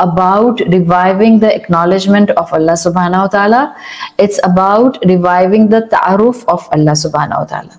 about reviving the acknowledgement of Allah subhanahu wa ta'ala. It's about reviving the ta'aruf of Allah subhanahu wa ta'ala.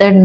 that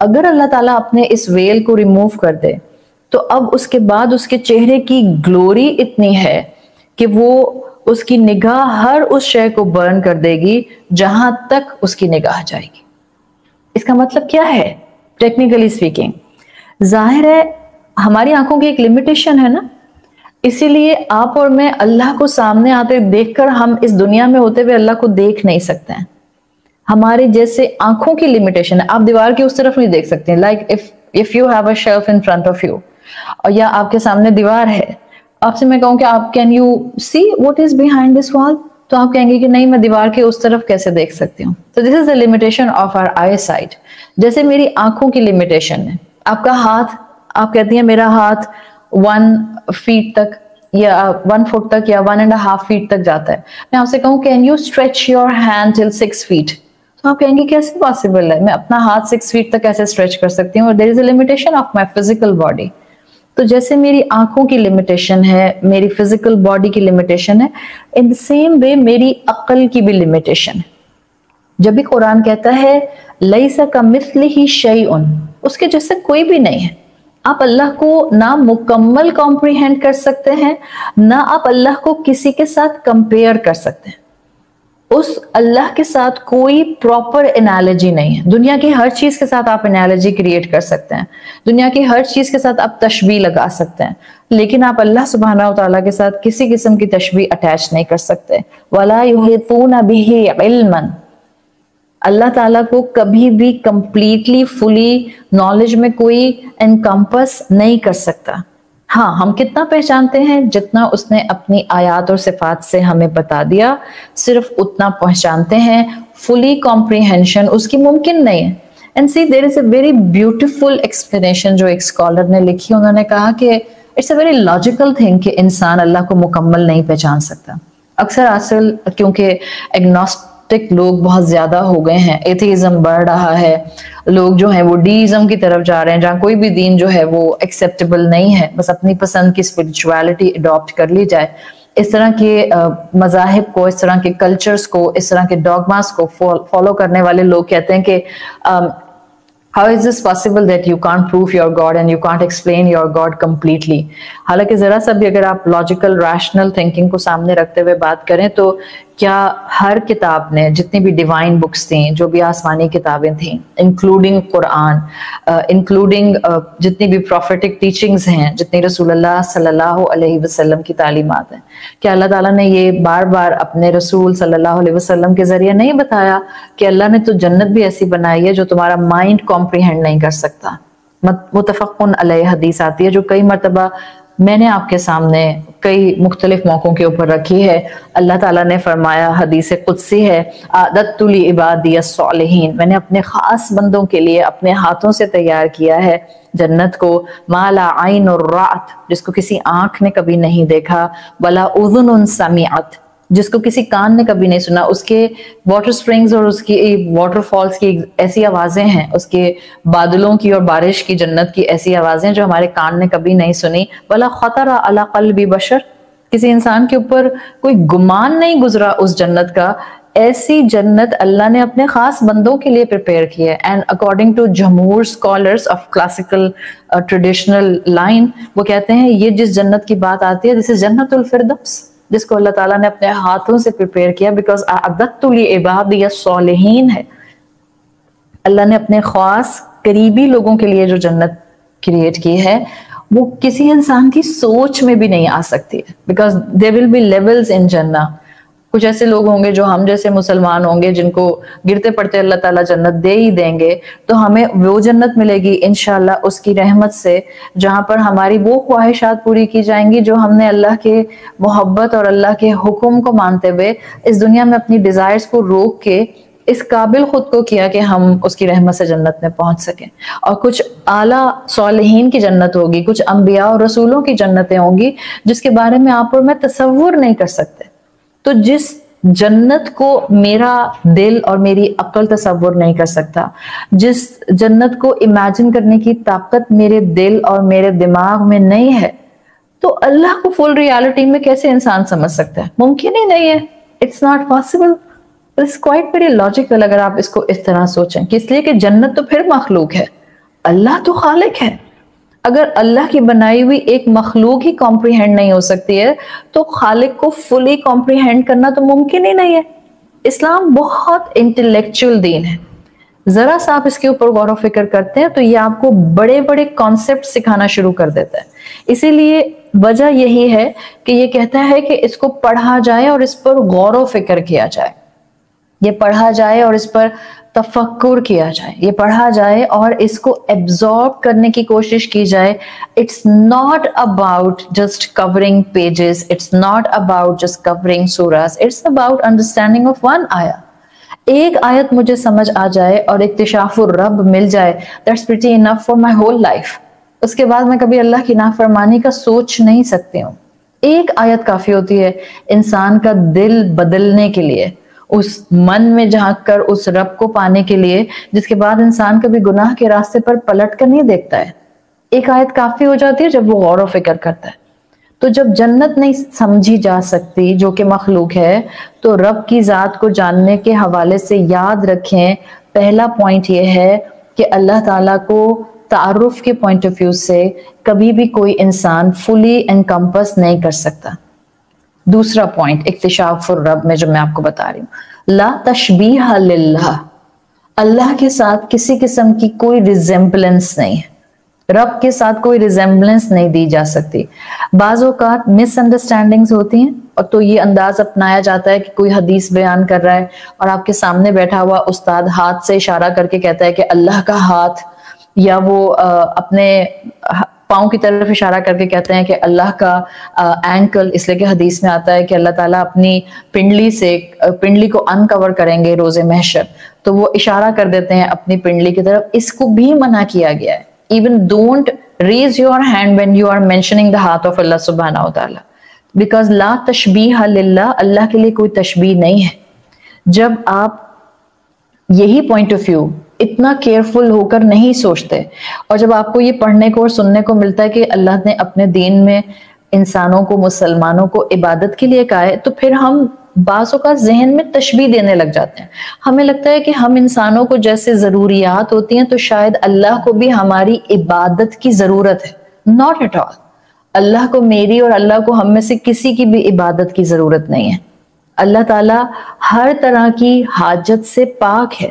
اگر اللہ تعالیٰ اپنے اس well کو remove کر دے تو اب اس کے بعد اس کے چہرے کی گلوری اتنی ہے کہ وہ اس کی نگاہ ہر اس شے کو برن کر دے گی جہاں تک اس کی نگاہ جائے گی. اس کا مطلب کیا ہے ٹیکنیکلی اسپیکنگ؟ ظاہر ہے ہماری آنکھوں کی ایک لمیٹیشن ہے نا، اسی لیے آپ اور میں اللہ کو سامنے آتے دیکھ کر ہم اس دنیا میں ہوتے ہوئے اللہ کو دیکھ نہیں سکتے ہیں. ہمارے جیسے آنکھوں کی لمیٹیشن ہے. آپ دیوار کی اس طرف نہیں دیکھ سکتے. Like if you have a shelf in front of you اور یا آپ کے سامنے دیوار ہے، آپ سے میں کہوں کہ آپ can you see what is behind this wall؟ تو آپ کہیں گے کہ نہیں، میں دیوار کے اس طرف کیسے دیکھ سکتی ہوں. So this is the limitation of our eyesight. جیسے میری آنکھوں کی limitation ہے. آپ کا ہاتھ، آپ کہتی ہیں میرا ہاتھ 1 feet تک یا 1 foot تک یا 1.5 feet تک جاتا ہے. میں آپ سے کہوں can you stretch your hand till 6 feet؟ تو آپ کہیں گے کیسے پاسبل ہے، میں اپنا ہاتھ 6 feet تک ایسے اسٹریچ کر سکتی ہوں. اور there is a limitation of my physical body. تو جیسے میری آنکھوں کی لمیٹیشن ہے، میری فزیکل باڈی کی لمیٹیشن ہے، in the same way میری عقل کی بھی لمیٹیشن ہے. جب بھی قرآن کہتا ہے لَيْسَ كَمِثْلِهِ شَيْءٌ، اس کے جیسے کوئی بھی نہیں ہے. آپ اللہ کو نہ مکمل کمپریہینڈ کر سکتے ہیں، نہ آپ اللہ کو کسی کے ساتھ کمپیئر کر سکتے ہیں. اس اللہ کے ساتھ کوئی پراپر انالوجی نہیں ہے. دنیا کی ہر چیز کے ساتھ آپ انالوجی کریٹ کر سکتے ہیں، دنیا کی ہر چیز کے ساتھ آپ تشبیہ لگا سکتے ہیں، لیکن آپ اللہ سبحانہ و تعالیٰ کے ساتھ کسی قسم کی تشبیہ اٹیچ نہیں کر سکتے. وَلَا يُحِيطُونَ بِهِ عِلْمًا، اللہ تعالیٰ کو کبھی بھی کمپلیٹلی فلی نالج میں کوئی انکمپس نہیں کر سکتا. ہاں، ہم کتنا پہچانتے ہیں؟ جتنا اس نے اپنی آیات اور صفات سے ہمیں بتا دیا، صرف اتنا پہچانتے ہیں. فلی کمپریہنشن اس کی ممکن نہیں ہے. And see there is a very beautiful explanation جو ایک اسکالر نے لکھی. انہوں نے کہا کہ it's a very logical thing کہ انسان اللہ کو مکمل نہیں پہچان سکتا. اکثر آجکل کیونکہ ایگنوسٹک لوگ بہت زیادہ ہو گئے ہیں، ایتھیزم بڑھ رہا ہے، لوگ جو ہیں وہ ڈیزم کی طرف جا رہے ہیں جہاں کوئی بھی دین جو ہے وہ ایکسیپٹیبل نہیں ہے، بس اپنی پسند کی اسپرچویلٹی اڈاپٹ کر لی جائے. اس طرح کے مذاہب کو، اس طرح کے کلچرز کو، اس طرح کے ڈوگماز کو فالو کرنے والے لوگ کہتے ہیں کہ how is this possible that you can't prove your God and you can't explain your God completely؟ حالانکہ ذرا سا بھی اگر آپ لاجیکل ریشنل تھنکنگ کو سامنے رکھتے ہوئے بات کریں تو کیا ہر کتاب نے، جتنی بھی ڈیوائن بکس تھیں، جو بھی آسمانی کتابیں تھیں، انکلوڈنگ قرآن، انکلوڈنگ جتنی بھی پروفیٹک ٹیچنگز ہیں، جتنی رسول اللہ صلی اللہ علیہ وسلم کی تعلیمات ہیں، کیا اللہ تعالیٰ نے یہ بار بار اپنے رسول صلی اللہ علیہ وسلم کے ذریعے نہیں بتایا کہ اللہ نے تو جنت بھی ایسی بنائی ہے جو تمہارا مائنڈ کمپریہینڈ نہیں کر سکتا؟ متفقن علیہ حدیث آتی ہے جو کئی مرتبہ میں نے آپ کے سامنے کئی مختلف موقعوں کے اوپر رکھی ہے. اللہ تعالیٰ نے فرمایا، حدیث قدسی ہے، اعددت لعبادی الصالحین، میں نے اپنے خاص بندوں کے لیے اپنے ہاتھوں سے تیار کیا ہے جنت کو، ما لا عین رأت، جس کو کسی آنکھ نے کبھی نہیں دیکھا، ولا اذن سمعت، جس کو کسی کان نے کبھی نہیں سنا. اس کے واٹر سپرنگز اور اس کی واٹر فالز کی ایسی آوازیں ہیں، اس کے بادلوں کی اور بارش کی، جنت کی ایسی آوازیں جو ہمارے کان نے کبھی نہیں سنی. ولا خطر علی قلب بشر، کسی انسان کے اوپر کوئی گمان نہیں گزرا اس جنت کا. ایسی جنت اللہ نے اپنے خاص بندوں کے لیے پریپیئر کی ہے. اینڈ اکارڈنگ ٹو جمہور scholars of classical traditional line, وہ کہتے ہیں یہ جس جنت کی بات آتی ہے، دس از جنت الفردوس، جس کو اللہ تعالیٰ نے اپنے ہاتھوں سے پریپیئر کیا، بیکاز اعددت لعبادی الصالحین ہے. اللہ نے اپنے خاص قریبی لوگوں کے لیے جو جنت کریٹ کی ہے وہ کسی انسان کی سوچ میں بھی نہیں آ سکتی ہے، because there will be levels in جنہ. کچھ ایسے لوگ ہوں گے جو ہم جیسے مسلمان ہوں گے جن کو گرتے پڑتے اللہ تعالیٰ جنت دے ہی دیں گے، تو ہمیں وہ جنت ملے گی انشاءاللہ اس کی رحمت سے، جہاں پر ہماری وہ خواہشات پوری کی جائیں گی جو ہم نے اللہ کے محبت اور اللہ کے حکم کو مانتے ہوئے اس دنیا میں اپنی ڈیزائرز کو روک کے اس قابل خود کو کیا کہ ہم اس کی رحمت سے جنت میں پہنچ سکیں. اور کچھ اعلیٰ صالحین کی جنت ہوگی، کچھ انبیاء اور رسولوں کی جنتیں ہوں گی جس کے بارے میں آپ اور میں تصور نہیں کر سکتے. تو جس جنت کو میرا دل اور میری عقل تصور نہیں کر سکتا، جس جنت کو امیجن کرنے کی طاقت میرے دل اور میرے دماغ میں نہیں ہے، تو اللہ کو فل ریالٹی میں کیسے انسان سمجھ سکتا ہے؟ ممکن ہی نہیں ہے. It's not possible. It's quite very logical اگر آپ اس کو اس طرح سوچیں کہ اس لیے کہ جنت تو پھر مخلوق ہے. اللہ تو خالق ہے. اگر اللہ کی بنائی ہوئی ایک مخلوق ہی کمپریہینڈ نہیں ہو سکتی ہے تو خالق کو فلی کمپریہینڈ کرنا تو ممکن ہی نہیں ہے. اسلام بہت انٹلیکچوئل دین ہے. ذرا سا آپ اس کے اوپر غور و فکر کرتے ہیں تو یہ آپ کو بڑے بڑے کانسیپٹ سکھانا شروع کر دیتا ہے. اسی لیے وجہ یہی ہے کہ یہ کہتا ہے کہ اس کو پڑھا جائے اور اس پر غور و فکر کیا جائے. یہ پڑھا جائے اور اس پر تفکر کیا جائے. یہ پڑھا جائے اور اس کو ایبزارب کرنے کی کوشش کی جائے. It's not about just covering pages, it's not about just covering سوراز, it's about understanding of one آیا. ایک آیت مجھے سمجھ آ جائے اور اکتشاف الرب مل جائے, that's pretty enough for my whole life. اس کے بعد میں کبھی اللہ کی نافرمانی کا سوچ نہیں سکتی ہوں. ایک آیت کافی ہوتی ہے انسان کا دل بدلنے کے لیے, اس من میں جھانک کر اس رب کو پانے کے لیے جس کے بعد انسان کبھی گناہ کے راستے پر پلٹ کر نہیں دیکھتا ہے. ایک آیت کافی ہو جاتی ہے جب وہ غور و فکر کرتا ہے. تو جب جنت نہیں سمجھی جا سکتی جو کہ مخلوق ہے تو رب کی ذات کو جاننے کے حوالے سے یاد رکھیں, پہلا پوائنٹ یہ ہے کہ اللہ تعالیٰ کو تعارف کے پوائنٹ آف ویو سے کبھی بھی کوئی انسان فلی انکمپس نہیں کر سکتا. دوسرا پوائنٹ اکتشاف الرب میں جو میں آپ کو بتا رہی ہوں, لا تشبیہ للہ, اللہ کے ساتھ کسی قسم کی کوئی ریزیمبلنس نہیں ہے, رب کے ساتھ کوئی ریزیمبلنس نہیں دی جا سکتی. بعض اوقات مس انڈرسٹینڈنگز ہوتی ہیں اور تو یہ انداز اپنایا جاتا ہے کہ کوئی حدیث بیان کر رہا ہے اور آپ کے سامنے بیٹھا ہوا استاد ہاتھ سے اشارہ کر کے کہتا ہے کہ اللہ کا ہاتھ, یا وہ اپنے پاؤں کی طرف اشارہ کر کے کہتے ہیں کہ اللہ کا اینکل, اس لیے کہ حدیث میں آتا ہے کہ اللہ تعالیٰ اپنی پنڈلی کو انکور کریں گے روز محشر, تو وہ اشارہ کر دیتے ہیں اپنی پنڈلی کی طرف. اس کو بھی منع کیا گیا ہے. Even don't raise your hand when you are mentioning the heart of Allah subhanahu wa ta'ala. Because لا تشبیہ للہ, اللہ کے لیے کوئی تشبیہ نہیں ہے. جب آپ یہی پوائنٹ آف ویو اتنا کیئرفل ہو کر نہیں سوچتے اور جب آپ کو یہ پڑھنے کو اور سننے کو ملتا ہے کہ اللہ نے اپنے دین میں انسانوں کو, مسلمانوں کو عبادت کے لیے کہا ہے, تو پھر ہم بعض اوقات ذہن میں تشبیہ دینے لگ جاتے ہیں. ہمیں لگتا ہے کہ ہم انسانوں کو جیسے ضروریات ہوتی ہیں تو شاید اللہ کو بھی ہماری عبادت کی ضرورت ہے. Not at all. اللہ کو میری اور اللہ کو ہم میں سے کسی کی بھی عبادت کی ضرورت نہیں ہے. اللہ تعالیٰ ہر طرح کی حاجت سے پاک ہے.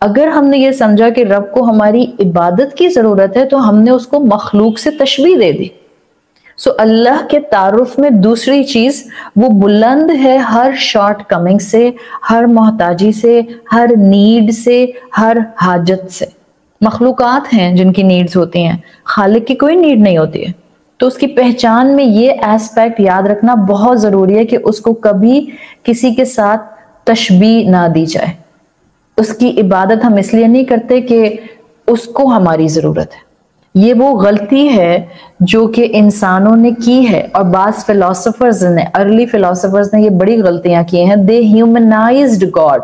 اگر ہم نے یہ سمجھا کہ رب کو ہماری عبادت کی ضرورت ہے تو ہم نے اس کو مخلوق سے تشبیہ دے دی. سو اللہ کے تعارف میں دوسری چیز, وہ بلند ہے ہر شارٹ کمنگ سے, ہر محتاجی سے, ہر نیڈ سے, ہر حاجت سے. مخلوقات ہیں جن کی نیڈز ہوتی ہیں, خالق کی کوئی نیڈ نہیں ہوتی ہے. تو اس کی پہچان میں یہ ایسپیکٹ یاد رکھنا بہت ضروری ہے کہ اس کو کبھی کسی کے ساتھ تشبیہ نہ دی جائے. اس کی عبادت ہم اس لیے نہیں کرتے کہ اس کو ہماری ضرورت ہے. یہ وہ غلطی ہے جو کہ انسانوں نے کی ہے, اور بعض فلاسفرز نے, ارلی فلاسفرز نے یہ بڑی غلطیاں کی ہیں. دے ہیومنائزڈ گاڈ.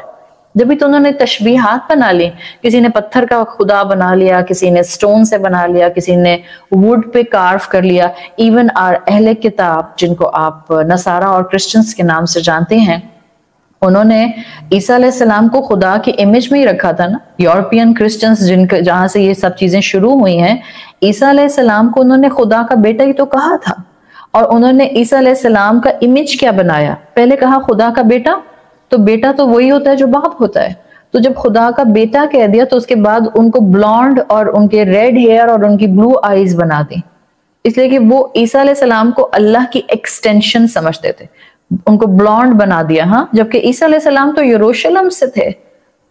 جبھی تو انہوں نے تشبیہات بنا لی, کسی نے پتھر کا خدا بنا لیا, کسی نے سٹون سے بنا لیا, کسی نے ووڈ پہ کارف کر لیا. ایون اہل کتاب جن کو آپ نصارہ اور کرسچنز کے نام سے جانتے ہیں, انہوں نے عیسیٰ علیہ السلام کو خدا کی امیج میں ہی رکھا تھا نا. یورپین کرسچنز جہاں سے یہ سب چیزیں شروع ہوئی ہیں, عیسیٰ علیہ السلام کو انہوں نے خدا کا بیٹا ہی تو کہا تھا, اور انہوں نے عیسیٰ علیہ السلام کا امیج کیا بنایا, پہلے کہا خدا کا بیٹا, تو بیٹا تو وہی ہوتا ہے جو باپ ہوتا ہے. تو جب خدا کا بیٹا کہہ دیا تو اس کے بعد ان کو بلانڈ اور ان کے ریڈ ہیئر اور ان کی بلو آئیز بنا دی, اس لیے کہ وہ عیسیٰ علیہ السلام کو اللہ کی ایکسٹینشن سمجھتے تھے, ان کو بلانڈ بنا دیا. ہاں, جبکہ عیسیٰ علیہ السلام تو یروشلم سے تھے,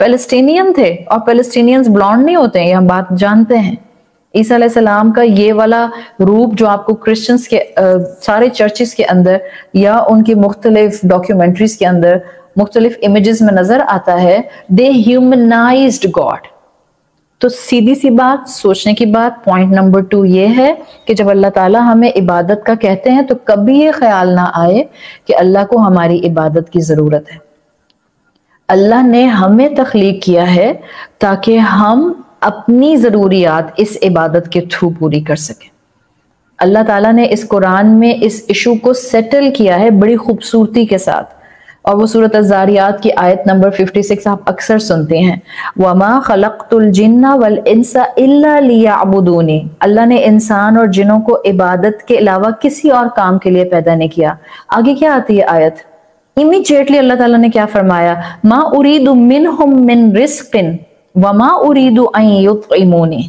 پیلسٹینین تھے, اور پیلسٹینینز بلانڈ نہیں ہوتے ہیں, یہ ہم بات جانتے ہیں. عیسیٰ علیہ السلام کا یہ والا روپ جو آپ کو کرسچنز کے سارے چرچز کے اندر یا ان کی مختلف ڈاکیومنٹریز کے اندر مختلف امیجز میں نظر آتا ہے, دے ہیومنائزڈ گاڈ. تو سیدھی سی بات, سوچنے کی بات, پوائنٹ نمبر 2 یہ ہے کہ جب اللہ تعالیٰ ہمیں عبادت کا کہتے ہیں تو کبھی یہ خیال نہ آئے کہ اللہ کو ہماری عبادت کی ضرورت ہے. اللہ نے ہمیں تخلیق کیا ہے تاکہ ہم اپنی ضروریات اس عبادت کے تھرو پوری کر سکیں. اللہ تعالیٰ نے اس قرآن میں اس ایشو کو سیٹل کیا ہے بڑی خوبصورتی کے ساتھ, اور وہ سورۃ الزاریات کی آیت نمبر 56 آپ اکثر سنتے ہیں، وَمَا خَلَقْتُ الْجِنَّ وَالْإِنسَ إِلَّا لِيَعْبُدُونِ، اللہ نے انسان اور جنوں کو عبادت کے علاوہ کسی اور کام کے لیے پیدا نہیں کیا۔ آگے کیا آتی ہے آیت؟ امیجیٹلی اللہ تعالیٰ نے کیا فرمایا؟ مَا أُرِيدُ مِنْهُمْ مِنْ رِزْقٍ وَمَا أُرِيدُ أَنْ يُطْعِمُونِ،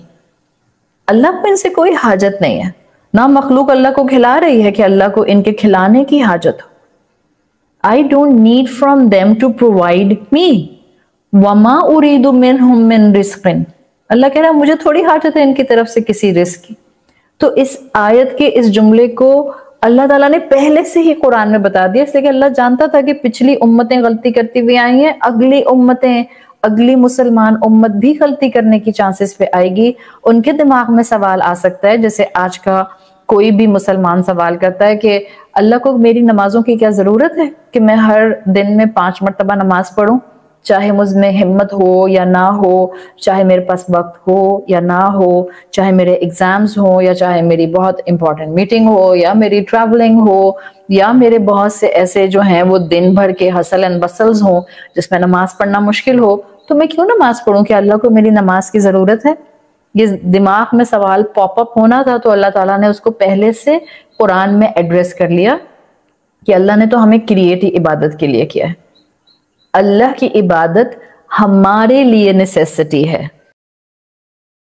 اللہ کو ان سے کوئی حاجت نہیں ہے، نہ مخلوق اللہ کو کھلا رہی ہے کہ اللہ کو ان کے کھلانے کی حاجت ہو۔ I don't need from them to provide me. وَمَا أُرِيدُ مِنْهُمْ مِنْ رِزْقٍ، اللہ کہہ رہا ہے مجھے تھوڑی حاجت ہے ان کی طرف سے کسی رزق کی۔ تو اس آیت کے اس جملے کو اللہ تعالیٰ نے پہلے سے ہی قرآن میں بتا دیا، اس لیے کہ اللہ جانتا تھا کہ پچھلی امتیں غلطی کرتی ہوئی آئی ہیں، اگلی امتیں، اگلی مسلمان امت بھی غلطی کرنے کی چانسز پہ آئے گی۔ ان کے دماغ میں سوال آ سکتا ہے، جیسے آج کا کوئی بھی مسلمان سوال کرتا ہے کہ اللہ کو میری نمازوں کی کیا ضرورت ہے کہ میں ہر دن میں 5 مرتبہ نماز پڑھوں، چاہے مجھ میں ہمت ہو یا نہ ہو، چاہے میرے پاس وقت ہو یا نہ ہو، چاہے میرے ایگزامز ہوں یا چاہے میری بہت امپورٹنٹ میٹنگ ہو یا میری ٹریولنگ ہو یا میرے بہت سے ایسے جو ہیں وہ دن بھر کے ہسل اینڈ بسلز ہوں جس میں نماز پڑھنا مشکل ہو، تو میں کیوں نماز پڑھوں کہ اللہ کو میری نماز کی ضرورت ہے؟ یہ دماغ میں سوال پاپ اپ ہونا تھا، تو اللہ تعالیٰ نے اس کو پہلے سے قرآن میں ایڈریس کر لیا کہ اللہ نے تو ہمیں کریٹ ہی عبادت کے لیے کیا ہے۔ اللہ کی عبادت ہمارے لیے نیسیسٹی ہے،